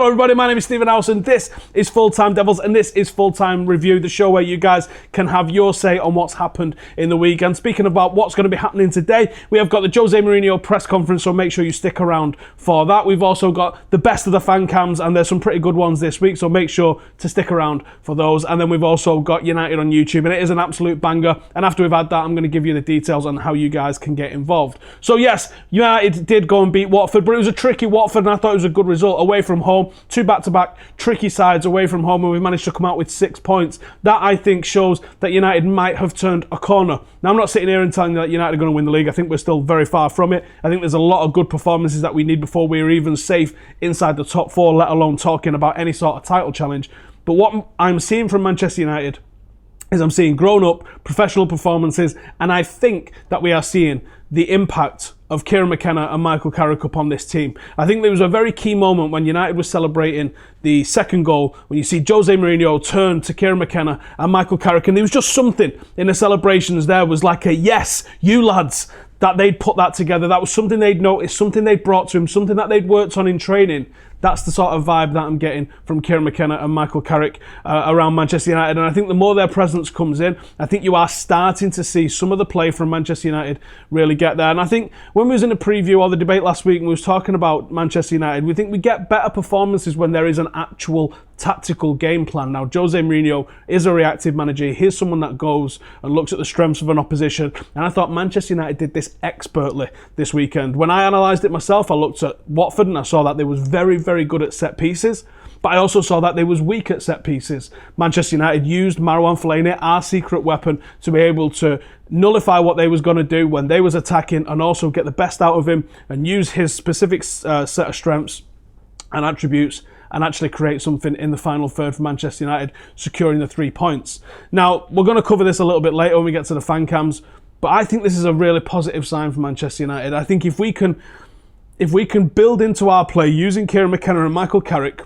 Hello everybody, my name is Stephen Howson. This is Full Time Devils and this is Full Time Review, the show where you guys can have your say on what's happened in the week. And speaking about what's going to be happening today, we have got the Jose Mourinho press conference, so make sure you stick around for that. We've also got the best of the fan cams, and there's some pretty good ones this week, so make sure to stick around for those. And then we've also got United on YouTube, and it is an absolute banger. And after we've had that, I'm going to give you the details on how you guys can get involved. So yes, United did go and beat Watford, but it was a tricky Watford, and I thought it was a good result. Away from home, two back-to-back tricky sides away from home, and we've managed to come out with 6 points. That, I think, shows that United might have turned a corner. Now, I'm not sitting here and telling you that United are going to win the league. I think we're still very far from it. I think there's a lot of good performances that we need before we're even safe inside the top four, let alone talking about any sort of title challenge. But what I'm seeing from Manchester United is I'm seeing grown-up, professional performances, and I think that we are seeing the impact of Kieran McKenna and Michael Carrick upon this team. I think there was a very key moment when United was celebrating the second goal, when you see Jose Mourinho turn to Kieran McKenna and Michael Carrick, and there was just something in the celebrations there was like a yes, you lads, that they'd put that together. That was something they'd noticed, something they'd brought to him, something that they'd worked on in training. That's the sort of vibe that I'm getting from Kieran McKenna and Michael Carrick around Manchester United. And I think the more their presence comes in, I think you are starting to see some of the play from Manchester United really get there. And I think when we was in the preview or the debate last week and we was talking about Manchester United, we think we get better performances when there is an actual tactical game plan. Now, Jose Mourinho is a reactive manager. He's someone that goes and looks at the strengths of an opposition. And I thought Manchester United did this expertly this weekend. When I analysed it myself, I looked at Watford and I saw that they was very, very good at set pieces. But I also saw that they was weak at set pieces. Manchester United used Marouane Fellaini, our secret weapon, to be able to nullify what they was going to do when they was attacking and also get the best out of him and use his specific set of strengths and attributes and actually create something in the final third for Manchester United, securing the 3 points. Now, we're going to cover this a little bit later when we get to the fan cams, but I think this is a really positive sign for Manchester United. I think if we can build into our play using Kieran McKenna and Michael Carrick,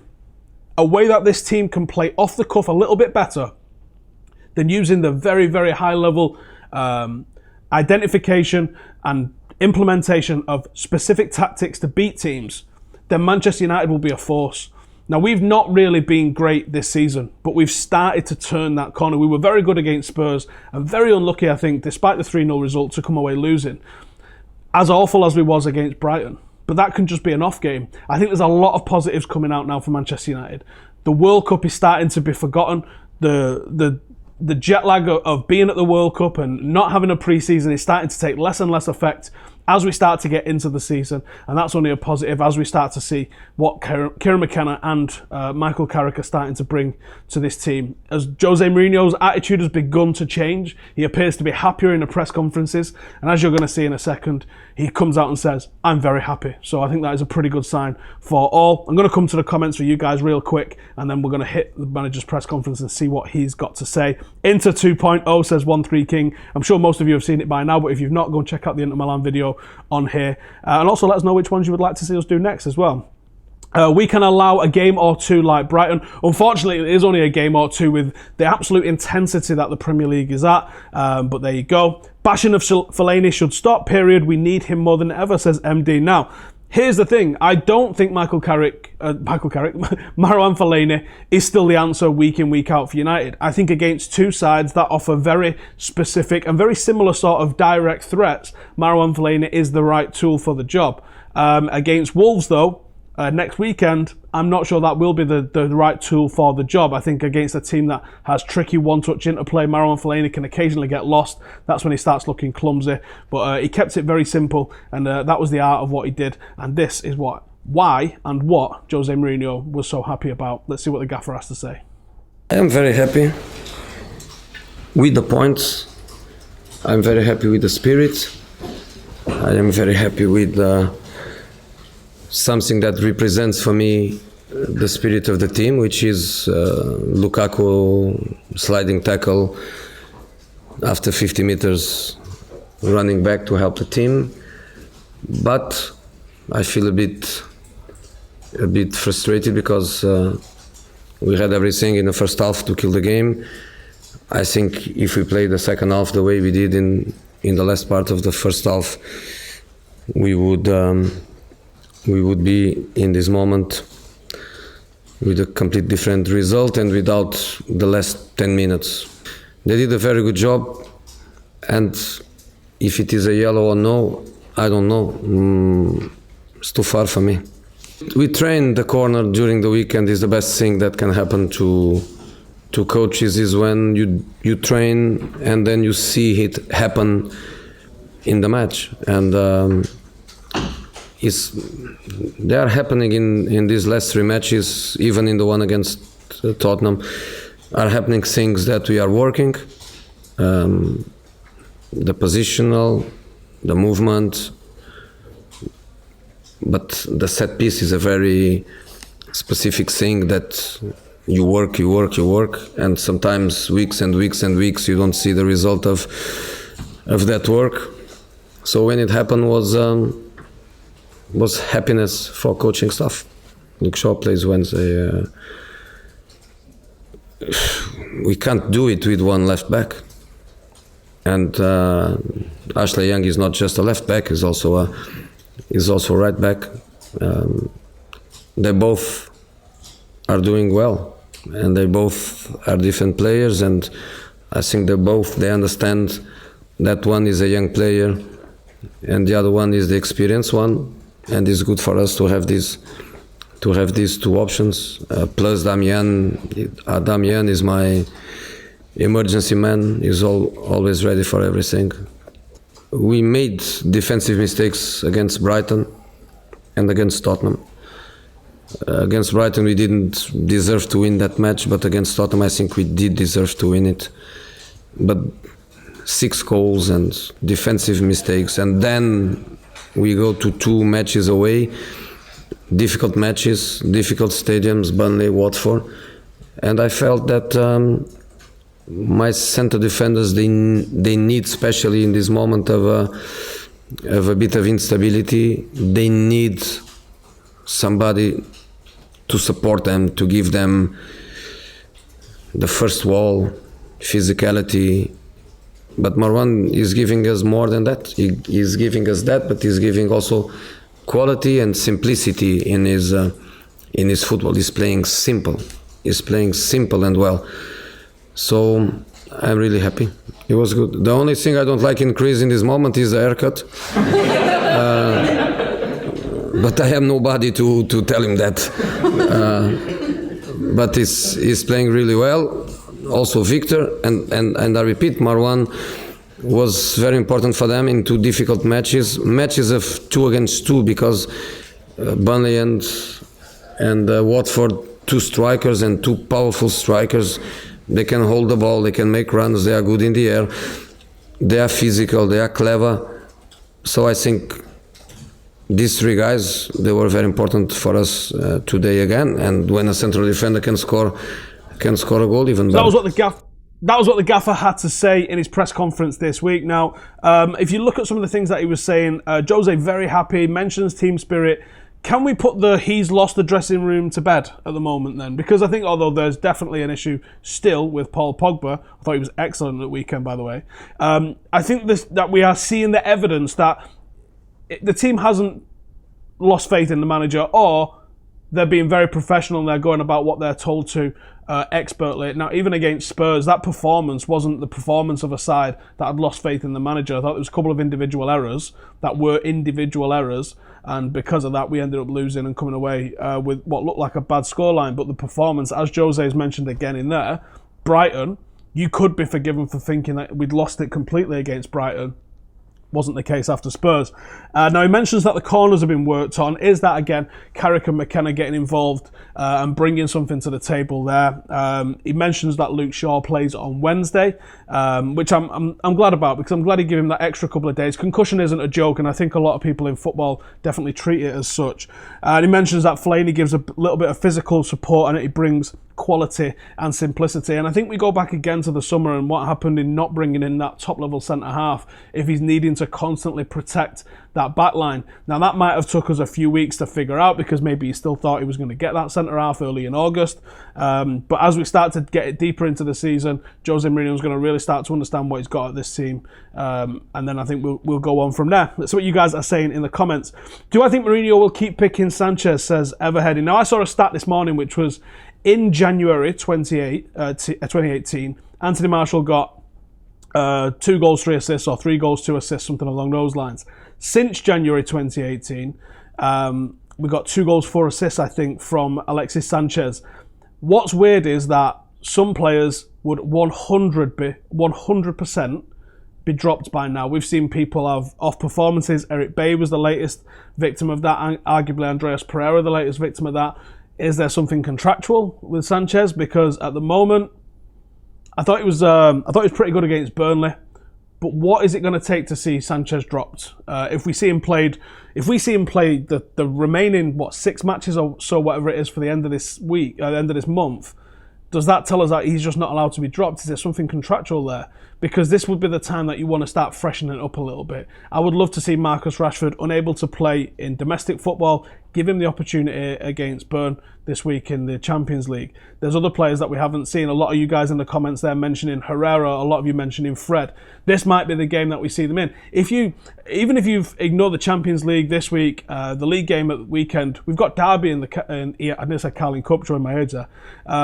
a way that this team can play off the cuff a little bit better than using the very, very high level identification and implementation of specific tactics to beat teams, then Manchester United will be a force. Now, we've not really been great this season, but we've started to turn that corner. We were very good against Spurs and very unlucky, I think, despite the 3-0 result, to come away losing. As awful as we was against Brighton. But that can just be an off game. I think there's a lot of positives coming out now for Manchester United. The World Cup is starting to be forgotten. The jet lag of being at the World Cup and not having a pre-season is starting to take less and less effect as we start to get into the season, and that's only a positive as we start to see what Kieran McKenna and Michael Carrick are starting to bring to this team. As Jose Mourinho's attitude has begun to change, he appears to be happier in the press conferences, and as you're going to see in a second, he comes out and says, I'm very happy. So I think that is a pretty good sign for all. I'm going to come to the comments for you guys real quick, and then we're going to hit the manager's press conference and see what he's got to say. Inter 2.0 says 1-3 King. I'm sure most of you have seen it by now, but if you've not, go and check out the Inter Milan video on here. And also let us know which ones you would like to see us do next as well. We can allow a game or two like Brighton. Unfortunately, it is only a game or two with the absolute intensity that the Premier League is at. But there you go. Bashing of Fellaini should stop, period. We need him more than ever, says MD. Now, here's the thing. I don't think Marouane Fellaini is still the answer week in, week out for United. I think against two sides that offer very specific and very similar sort of direct threats, Marouane Fellaini is the right tool for the job. Against Wolves, though, next weekend, I'm not sure that will be the right tool for the job. I think against a team that has tricky one-touch interplay, Marouane Fellaini can occasionally get lost. That's when he starts looking clumsy. But he kept it very simple, and that was the art of what he did. And this is why and what Jose Mourinho was so happy about. Let's see what the gaffer has to say. I am very happy with the points. I'm very happy with the spirit. I am very happy with something that represents for me the spirit of the team, which is Lukaku sliding tackle after 50 meters running back to help the team. But I feel a bit frustrated because we had everything in the first half to kill the game. I think if we play the second half the way we did in the last part of the first half, we would be in this moment with a complete different result and without the last 10 minutes. They did a very good job, and if it is a yellow or no, I don't know. It's too far for me. We train the corner during the weekend. Is the best thing that can happen to coaches is when you train and then you see it happen in the match. And they are happening in these last 3 matches, even in the one against Tottenham, are happening things that we are working. The positional, the movement, but the set piece is a very specific thing that you work, and sometimes weeks and weeks and weeks you don't see the result of that work. So when it happened was happiness for coaching staff. Luke Shaw plays Wednesday. We can't do it with one left back. And Ashley Young is not just a left back; he's also a right back. They both are doing well, and they both are different players. And I think they understand that one is a young player, and the other one is the experienced one. And it's good for us to have these 2 options. Plus Damian is my emergency man. He's always ready for everything. We made defensive mistakes against Brighton and against Tottenham. Against Brighton we didn't deserve to win that match, but against Tottenham I think we did deserve to win it. But 6 goals and defensive mistakes, and then we go to 2 matches away, difficult matches, difficult stadiums, Burnley, Watford, and I felt that my centre defenders they need, especially in this moment of a bit of instability, they need somebody to support them, to give them the first wall, physicality. But Marwan is giving us more than that. He is giving us that, but he's giving also quality and simplicity in his football. He's playing simple. He's playing simple and well. So I'm really happy. It was good. The only thing I don't like in Chris in this moment is the haircut. But I have nobody to tell him that. But he's playing really well. Also Victor, and I repeat, Marwan was very important for them in 2 difficult matches of 2 against 2, because Burnley and Watford, 2 strikers and 2 powerful strikers. They can hold the ball, they can make runs, they are good in the air, they are physical, they are clever. So I think these 3 guys, they were very important for us today again. And when a central defender can score a goal, even better. That was what the gaffer had to say in his press conference this week. Now, if you look at some of the things that he was saying, Jose very happy, mentions team spirit. Can we put the he's lost the dressing room to bed at the moment then? Because I think although there's definitely an issue still with Paul Pogba, I thought he was excellent at the weekend, by the way. I think that we are seeing the evidence that the team hasn't lost faith in the manager, or they're being very professional and they're going about what they're told to expertly. Now, even against Spurs, that performance wasn't the performance of a side that had lost faith in the manager. I thought there was a couple of individual errors that were individual errors, and because of that, we ended up losing and coming away with what looked like a bad scoreline. But the performance, as Jose has mentioned again in there, Brighton, you could be forgiven for thinking that we'd lost it completely against Brighton. Wasn't the case after Spurs. Now, he mentions that the corners have been worked on. Is that, again, Carrick and McKenna getting involved and bringing something to the table there? He mentions that Luke Shaw plays on Wednesday, which I'm glad about, because I'm glad he gave him that extra couple of days. Concussion isn't a joke, and I think a lot of people in football definitely treat it as such. And he mentions that Fellaini gives a little bit of physical support, and he brings quality and simplicity. And I think we go back again to the summer and what happened in not bringing in that top-level centre-half if he's needing to constantly protect that back line. Now, that might have took us a few weeks to figure out because maybe he still thought he was going to get that centre-half early in August. But as we start to get it deeper into the season, Jose Mourinho is going to really start to understand what he's got at this team. And then I think we'll go on from there. That's what you guys are saying in the comments. Do I think Mourinho will keep picking Sanchez, says Everheady. Now, I saw a stat this morning which was in January 2018, Anthony Martial got 2 goals, 3 assists, or 3 goals, 2 assists, something along those lines. Since January 2018, we got 2 goals, 4 assists, I think, from Alexis Sanchez. What's weird is that some players would 100% be dropped by now. We've seen people have off performances. Eric Bailly was the latest victim of that. Arguably, Andreas Pereira, the latest victim of that. Is there something contractual with Sanchez? Because at the moment, I thought he was pretty good against Burnley. But what is it going to take to see Sanchez dropped? If we see him play the remaining 6 matches or so, whatever it is, for the end of this week, the end of this month, does that tell us that he's just not allowed to be dropped? Is there something contractual there? Because this would be the time that you want to start freshening it up a little bit. I would love to see Marcus Rashford unable to play in domestic football. Give him the opportunity against Burnley this week in the Champions League. There's other players that we haven't seen. A lot of you guys in the comments there mentioning Herrera, a lot of you mentioning Fred. This might be the game that we see them in. Even if you've ignored the Champions League this week, the league game at the weekend, we've got Derby I didn't say Carling Cup, showing my age there.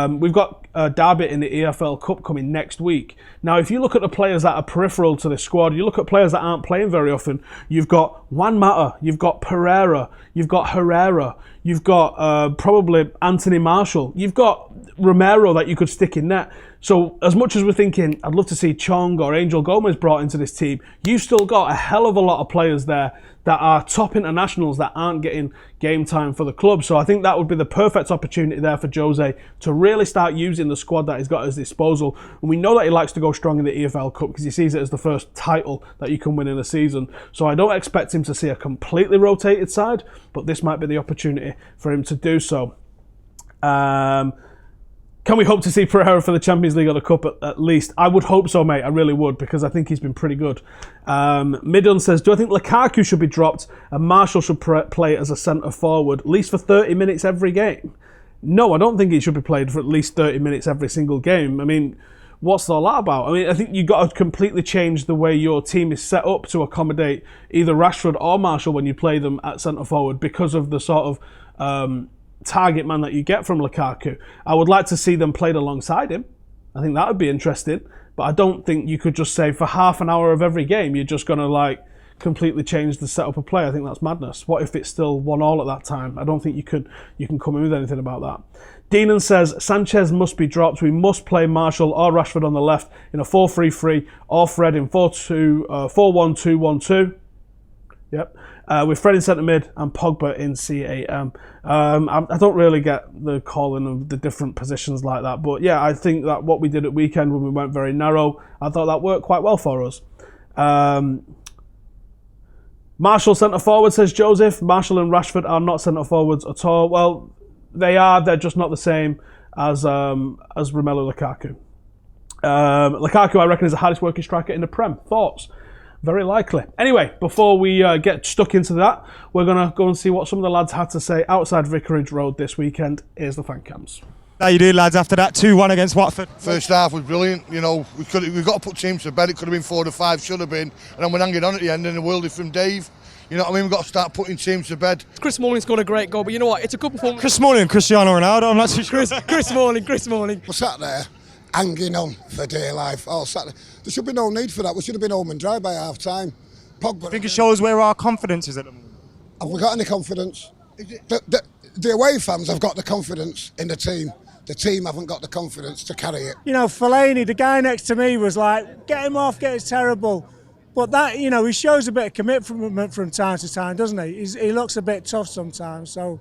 We've got Derby in the EFL Cup coming next week. Now, if you look at the players that are peripheral to this squad, you look at players that aren't playing very often, you've got Juan Mata, you've got Pereira, you've got Herrera, you've got probably Anthony Martial, you've got Romelu that you could stick in net. So as much as we're thinking, I'd love to see Chong or Angel Gomez brought into this team, you've still got a hell of a lot of players there that are top internationals that aren't getting game time for the club. So I think that would be the perfect opportunity there for Jose to really start using the squad that he's got at his disposal. And we know that he likes to go strong in the EFL Cup because he sees it as the first title that you can win in a season. So I don't expect him to see a completely rotated side, but this might be the opportunity for him to do so. Can we hope to see Pereira for the Champions League or the Cup at least? I would hope so, mate. I really would, because I think he's been pretty good. Midun says, do I think Lukaku should be dropped and Martial should play as a centre-forward, at least for 30 minutes every game? No, I don't think he should be played for at least 30 minutes every single game. I mean, what's all that about? I mean, I think you've got to completely change the way your team is set up to accommodate either Rashford or Martial when you play them at centre-forward because of the sort of target man that you get from Lukaku. I would like to see them played alongside him. I think that would be interesting. But I don't think you could just say for half an hour of every game you're just going to completely change the setup of play. I think that's madness. What if it's still 1-1 at that time? I don't think you can come in with anything about that. Deanan says Sanchez must be dropped. We must play Martial or Rashford on the left in a 4-3-3 or Fred in 4-1-2-1-2. Yep. With Fred in centre mid and Pogba in CAM. I don't really get the calling of the different positions like that, but yeah, I think that what we did at weekend when we went very narrow, I thought that worked quite well for us. Martial centre forward, says Joseph. Martial and Rashford are not centre forwards at all. Well, they are. They're just not the same as Romelu Lukaku. Lukaku, I reckon, is the hardest working striker in the Prem. Thoughts? Very likely. Anyway, before we get stuck into that, we're going to go and see what some of the lads had to say outside Vicarage Road this weekend. Here's the Fancams. How you doing, lads, after that 2-1 against Watford? First half was brilliant. You know, we've got to put teams to bed. It could have been 4-5, should have been. And then we're hanging on at the end in the worldie from Dave. You know what I mean? We've got to start putting teams to bed. Chris Smalling scored a great goal, but you know what? It's a good performance. Chris Smalling and Cristiano Ronaldo, I'm not too sure. Chris Smalling. We're sat there hanging on for dear life all Saturday. There should be no need for that. We should have been home and dry by half time. I think it shows where our confidence is at the moment. Have we got any confidence? The away fans have got the confidence in the team. The team haven't got the confidence to carry it. You know, Fellaini, the guy next to me, was like, get him off, it's terrible. But that, you know, he shows a bit of commitment from time to time, doesn't he? He looks a bit tough sometimes, so...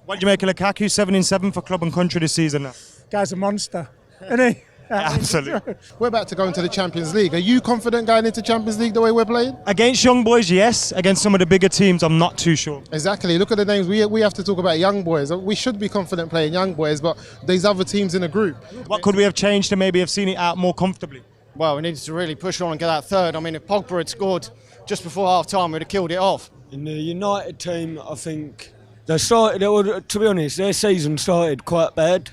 What do you make of Lukaku? 7 in 7 for club and country this season now. Guy's a monster, isn't he? Absolutely. We're about to go into the Champions League. Are you confident going into Champions League the way we're playing? Against young boys, yes. Against some of the bigger teams, I'm not too sure. Exactly. Look at the names. We have to talk about young boys. We should be confident playing young boys, but there's other teams in the group. What could we have changed to maybe have seen it out more comfortably? Well, we needed to really push on and get that third. I mean, if Pogba had scored just before half-time, we'd have killed it off. In the United team, I think they started, to be honest, their season started quite bad.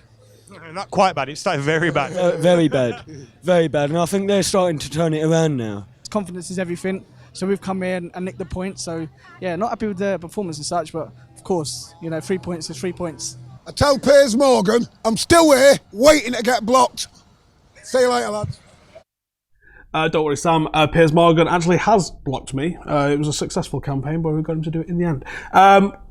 Not quite bad, it started very bad. Very bad. Very bad. And I think they're starting to turn it around now. Confidence is everything. So we've come in and nicked the points. So, yeah, not happy with the performance and such, but of course, 3 points is 3 points. I tell Piers Morgan, I'm still here, waiting to get blocked. See you later, lads. Don't worry, Sam. Piers Morgan actually has blocked me. It was a successful campaign, but we got him to do it in the end.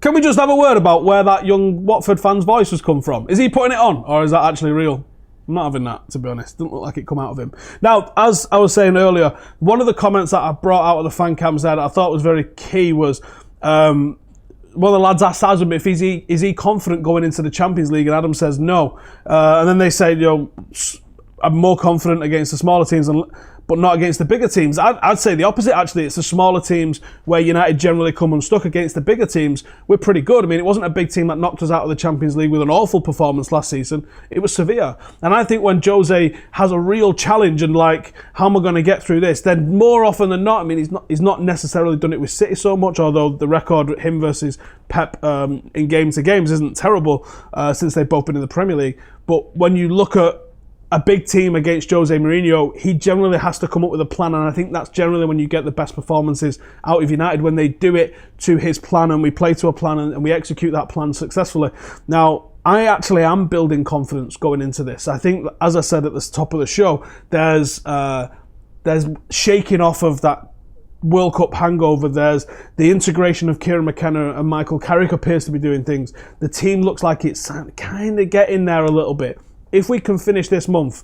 Can we just have a word about where that young Watford fan's voice has come from? Is he putting it on, or is that actually real? I'm not having that, to be honest. Didn't look like it come out of him. Now, as I was saying earlier, one of the comments that I brought out of the fan cams there that I thought was very key was one of the lads asked Adam if is he confident going into the Champions League, and Adam says no. And then they say, I'm more confident against the smaller teams but not against the bigger teams. I'd say the opposite, actually. It's the smaller teams where United generally come unstuck. Against the bigger teams, we're pretty good. I mean, it wasn't a big team that knocked us out of the Champions League with an awful performance last season. It was Sevilla. And I think when Jose has a real challenge and how am I going to get through this, then more often than not, I mean, he's not necessarily done it with City so much, although the record, him versus Pep in games to games isn't terrible since they've both been in the Premier League. But when you look at a big team against Jose Mourinho, he generally has to come up with a plan, and I think that's generally when you get the best performances out of United, when they do it to his plan and we play to a plan and we execute that plan successfully. Now, I actually am building confidence going into this. I think, as I said at the top of the show, there's shaking off of that World Cup hangover. There's the integration of Kieran McKenna and Michael Carrick appears to be doing things. The team looks like it's kind of getting there a little bit. If we can finish this month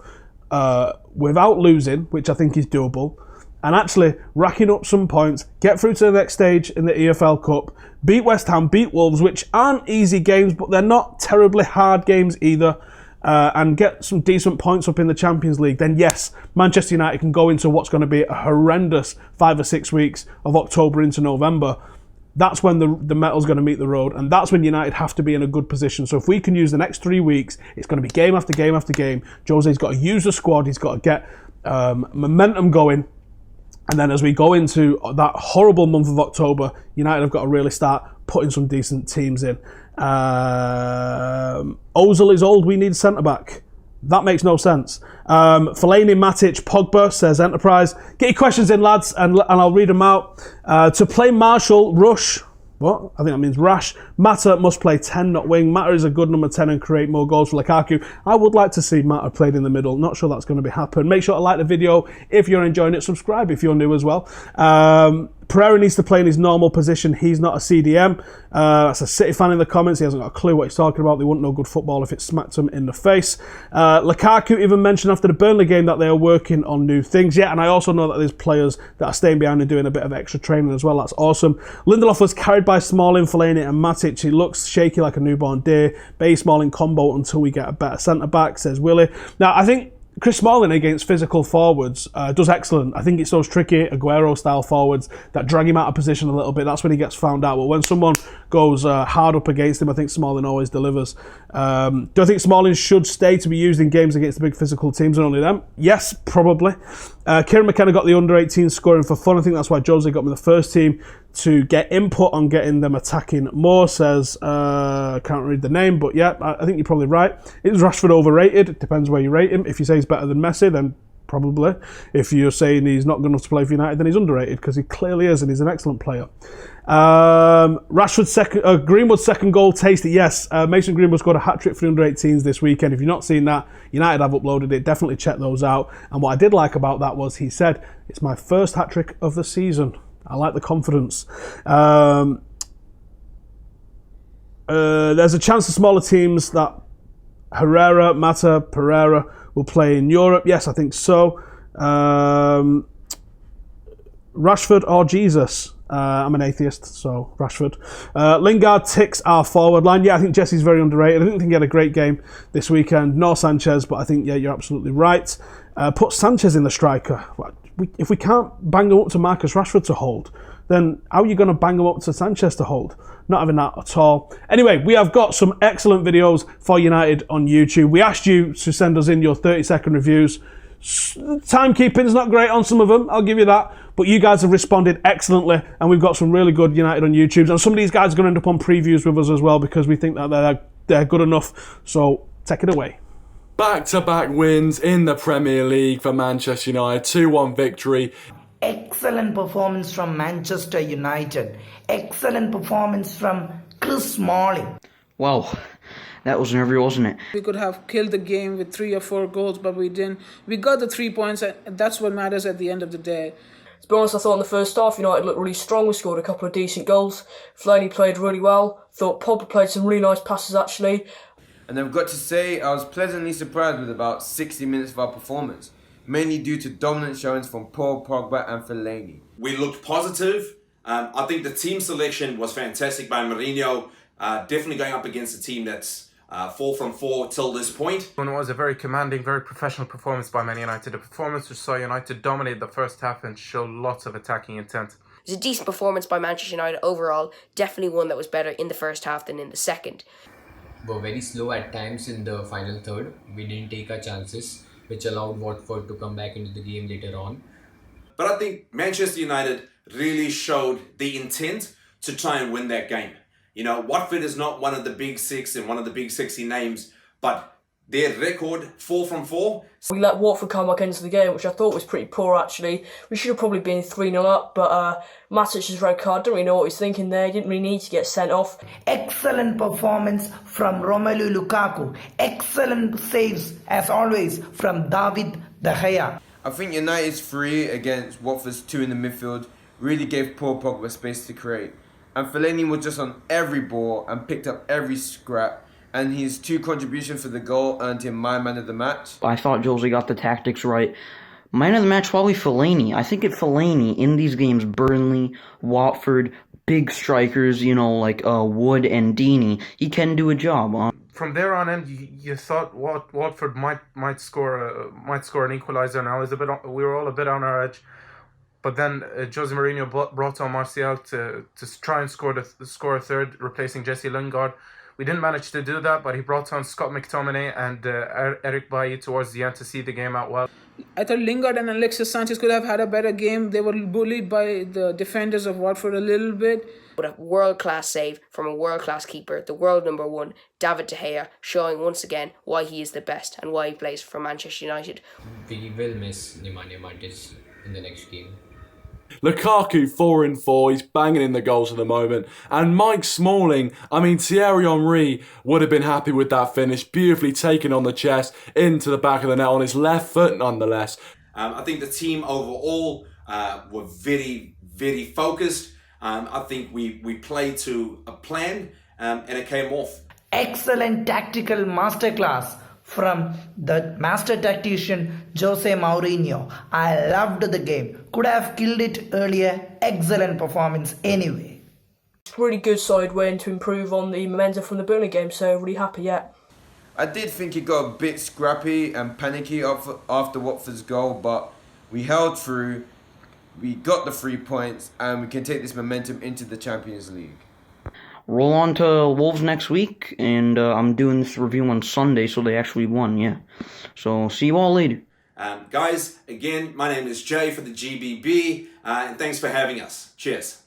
without losing, which I think is doable, and actually racking up some points, get through to the next stage in the EFL Cup, beat West Ham, beat Wolves, which aren't easy games, but they're not terribly hard games either, and get some decent points up in the Champions League, then yes, Manchester United can go into what's going to be a horrendous 5 or 6 weeks of October into November. That's when the metal's going to meet the road, and that's when United have to be in a good position. So if we can use the next 3 weeks, it's going to be game after game after game. Jose's got to use the squad, he's got to get momentum going, and then as we go into that horrible month of October, United have got to really start putting some decent teams in. Ozil is old, we need centre-back. That makes no sense. Fellaini, Matic, Pogba, says Enterprise. Get your questions in, lads, and I'll read them out. To play Marshall, Rush. What? I think that means Rash. Mata must play 10, not wing. Mata is a good number 10 and create more goals for Lukaku. I would like to see Mata played in the middle. Not sure that's going to happen. Make sure to like the video if you're enjoying it. Subscribe if you're new as well. Pereira needs to play in his normal position. He's not a CDM. That's a City fan in the comments. He hasn't got a clue what he's talking about. They wouldn't know good football if it smacked him in the face. Lukaku even mentioned after the Burnley game that they are working on new things. Yeah, and I also know that there's players that are staying behind and doing a bit of extra training as well. That's awesome. Lindelof was carried by Smalling, Fellaini and Matic. He looks shaky like a newborn deer. Bay Smalling combo until we get a better centre-back, says Willie. Now, I think Chris Smalling against physical forwards does excellent. I think it's those tricky Aguero-style forwards that drag him out of position a little bit. That's when he gets found out. But when someone goes hard up against him, I think Smalling always delivers. Do I think Smalling should stay to be used in games against the big physical teams and only them? Yes, probably. Kieran McKenna got the under-18 scoring for fun. I think that's why Jose got me the first team to get input on getting them attacking more, says, can't read the name, but yeah, I think you're probably right. Is Rashford overrated? It depends where you rate him. If you say he's better than Messi, then probably. If you're saying he's not good enough to play for United, then he's underrated, because he clearly is, and he's an excellent player. Greenwood's second goal, tasty. Yes, Mason Greenwood scored a hat-trick for the under-18s this weekend. If you've not seen that, United have uploaded it. Definitely check those out. And what I did like about that was he said, it's my first hat-trick of the season. I like the confidence. There's a chance the smaller teams that Herrera, Mata, Pereira will play in Europe. Yes, I think so. Rashford or Jesus? I'm an atheist, so Rashford. Lingard ticks our forward line. Yeah, I think Jesse's very underrated. I didn't think he had a great game this weekend, nor Sanchez, but I think, yeah, you're absolutely right. Put Sanchez in the striker. If we can't bang him up to Marcus Rashford to hold, then how are you going to bang him up to Sanchez to hold? Not having that at all. Anyway, we have got some excellent videos for United on YouTube. We asked you to send us in your 30-second reviews. Timekeeping's not great on some of them, I'll give you that. But you guys have responded excellently, and we've got some really good United on YouTube. And some of these guys are going to end up on previews with us as well because we think that they're good enough. So take it away. Back-to-back wins in the Premier League for Manchester United. 2-1 victory. Excellent performance from Manchester United. Excellent performance from Chris Smalling. Wow, that was nervy, wasn't it? We could have killed the game with 3 or 4 goals, but we didn't. We got the 3 points, and that's what matters at the end of the day. To be honest, I thought in the first half United looked really strong. We scored a couple of decent goals. Fellaini played really well. Thought Pogba played some really nice passes actually. And I've got to say, I was pleasantly surprised with about 60 minutes of our performance, mainly due to dominant showings from Paul Pogba and Fellaini. We looked positive. I think the team selection was fantastic by Mourinho. Definitely going up against a team that's 4 from 4 till this point. It was a very commanding, very professional performance by Man United. A performance which saw United dominate the first half and show lots of attacking intent. It was a decent performance by Manchester United overall. Definitely one that was better in the first half than in the second. We were very slow at times in the final third. We didn't take our chances, which allowed Watford to come back into the game later on. But I think Manchester United really showed the intent to try and win that game. You know, Watford is not one of the big six and one of the big 60 names, but their record, 4 from 4. We let Watford come back into the game, which I thought was pretty poor actually. We should have probably been 3-0 up, but Matic's red card, didn't really know what he was thinking there. He didn't really need to get sent off. Excellent performance from Romelu Lukaku. Excellent saves, as always, from David De Gea. I think United's 3 against Watford's 2 in the midfield really gave Paul Pogba space to create. And Fellaini was just on every ball and picked up every scrap. And his 2 contributions for the goal earned him my man of the match. I thought Jose got the tactics right. Man of the match, probably Fellaini. I think Fellaini in these games, Burnley, Watford, big strikers, you know, like Wood and Deeney, he can do a job. From there on in, you thought Watford might score an equaliser. Now we were all a bit on our edge. But then Jose Mourinho brought on Martial to try and score a third, replacing Jesse Lingard. We didn't manage to do that, but he brought on Scott McTominay and Eric Bailly towards the end to see the game out well. I thought Lingard and Alexis Sanchez could have had a better game. They were bullied by the defenders of Watford a little bit. But a world-class save from a world-class keeper, the world number 1, David De Gea, showing once again why he is the best and why he plays for Manchester United. We will miss Nemanja Matic in the next game. Lukaku 4 in 4, he's banging in the goals at the moment. And Mike Smalling, I mean Thierry Henry would have been happy with that finish. Beautifully taken on the chest into the back of the net on his left foot nonetheless. I think the team overall were very, very focused. I think we played to a plan and it came off. Excellent tactical masterclass from the master tactician Jose Mourinho. I loved the game. Could have killed it earlier. Excellent performance anyway. Really good side win to improve on the momentum from the Burnley game, so really happy yet. I did think it got a bit scrappy and panicky after Watford's goal, but we held through, we got the 3 points, and we can take this momentum into the Champions League. Roll on to Wolves next week, and I'm doing this review on Sunday, so they actually won, yeah. So, see you all later. Guys, again, my name is Jay for the GBB, and thanks for having us. Cheers.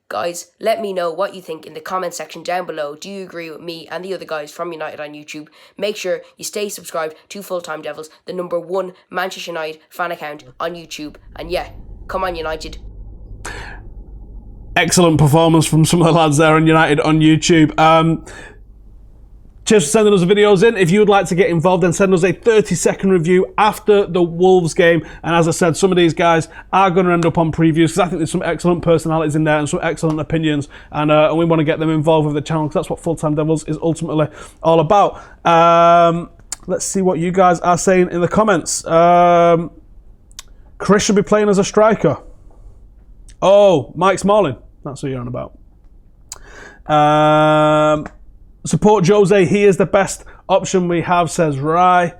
Guys, let me know what you think in the comment section down below. Do you agree with me and the other guys from United on YouTube? Make sure you stay subscribed to Full Time Devils, the number 1 Manchester United fan account on YouTube. And yeah, come on United. Excellent performance from some of the lads there on United on YouTube. Cheers for sending us the videos in. If you would like to get involved, then send us a 30-second review after the Wolves game. And as I said, some of these guys are going to end up on previews because I think there's some excellent personalities in there and some excellent opinions. And we want to get them involved with the channel because that's what Full Time Devils is ultimately all about. Let's see what you guys are saying in the comments. Chris should be playing as a striker. Oh, Mike Smalling. That's what you're on about. Support Jose. He is the best option we have, says Rye.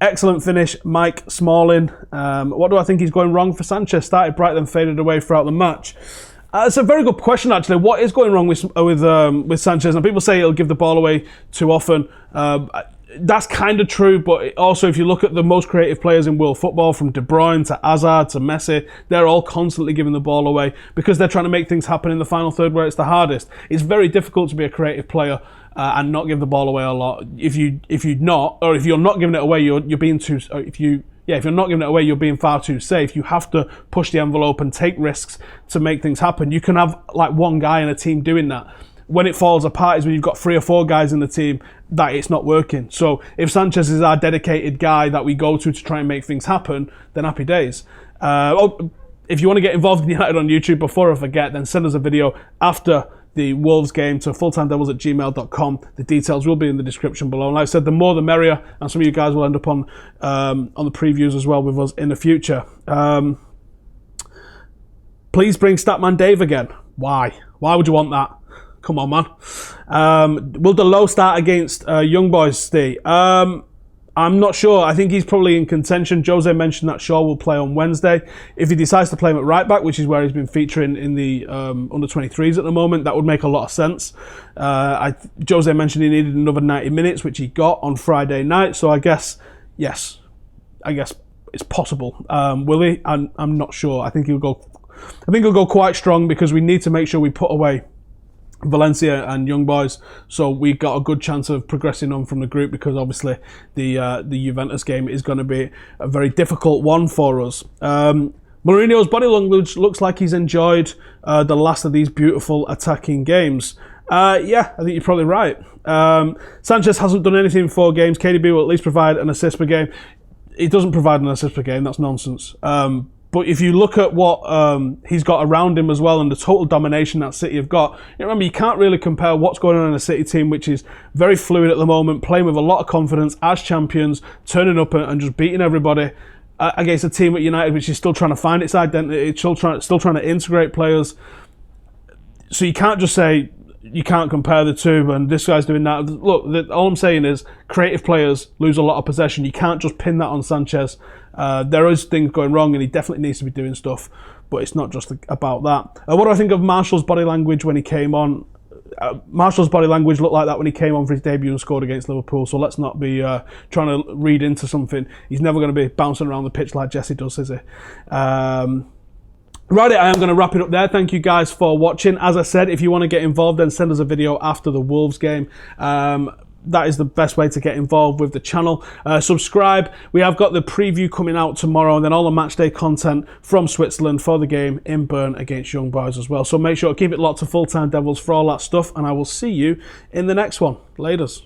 Excellent finish, Mike Smalling. What do I think is going wrong for Sanchez? Started bright, then faded away throughout the match. It's a very good question, actually. What is going wrong with Sanchez? And people say he'll give the ball away too often. That's kind of true, but also if you look at the most creative players in world football, from De Bruyne to Hazard to Messi, they're all constantly giving the ball away because they're trying to make things happen in the final third where it's the hardest. It's very difficult to be a creative player and not give the ball away a lot. If you're not giving it away, you're being too. If you're not giving it away, you're being far too safe. You have to push the envelope and take risks to make things happen. You can have like one guy in a team doing that. When it falls apart is when you've got 3 or 4 guys in the team that it's not working. So if Sanchez is our dedicated guy that we go to try and make things happen, then happy days. If you want to get involved in United on YouTube, before I forget, then send us a video after the Wolves game to fulltimedevils@gmail.com. The details will be in the description below. And like I said, the more the merrier, and some of you guys will end up on the previews as well with us in the future. Please bring Statman Dave again. Why? Why would you want that? Come on, man. Will the low start against Young Boys, Steve? I'm not sure. I think he's probably in contention. Jose mentioned that Shaw will play on Wednesday. If he decides to play him at right back, which is where he's been featuring in the under-23s at the moment, that would make a lot of sense. Jose mentioned he needed another 90 minutes, which he got on Friday night. So I guess, yes, it's possible. Will he? I'm not sure. I think he'll go quite strong because we need to make sure we put away Valencia and Young Boys, so we got a good chance of progressing on from the group, because obviously the Juventus game is going to be a very difficult one for us. Mourinho's body language looks like he's enjoyed the last of these beautiful attacking games. Yeah, I think you're probably right. Sanchez hasn't done anything in 4 games. KDB will at least provide an assist per game. He doesn't provide an assist per game. That's nonsense. But if you look at what he's got around him as well, and the total domination that City have got, remember, you can't really compare what's going on in a City team, which is very fluid at the moment, playing with a lot of confidence as champions, turning up and just beating everybody, against a team at United which is still trying to find its identity, still trying to integrate players. So you can't just say you can't compare the two and this guy's doing that. Look, all I'm saying is creative players lose a lot of possession. You can't just pin that on Sanchez. There is things going wrong and he definitely needs to be doing stuff, but it's not just about that. What do I think of Martial's body language when he came on? Martial's body language looked like that when he came on for his debut and scored against Liverpool, so let's not be trying to read into something. He's never going to be bouncing around the pitch like Jesse does, is he? Right, I am going to wrap it up there. Thank you guys for watching. As I said, if you want to get involved, then send us a video after the Wolves game. That is the best way to get involved with the channel. Subscribe. We have got the preview coming out tomorrow, and then all the matchday content from Switzerland for the game in Bern against Young Boys as well. So make sure to keep it locked to Full Time Devils for all that stuff, and I will see you in the next one. Laters.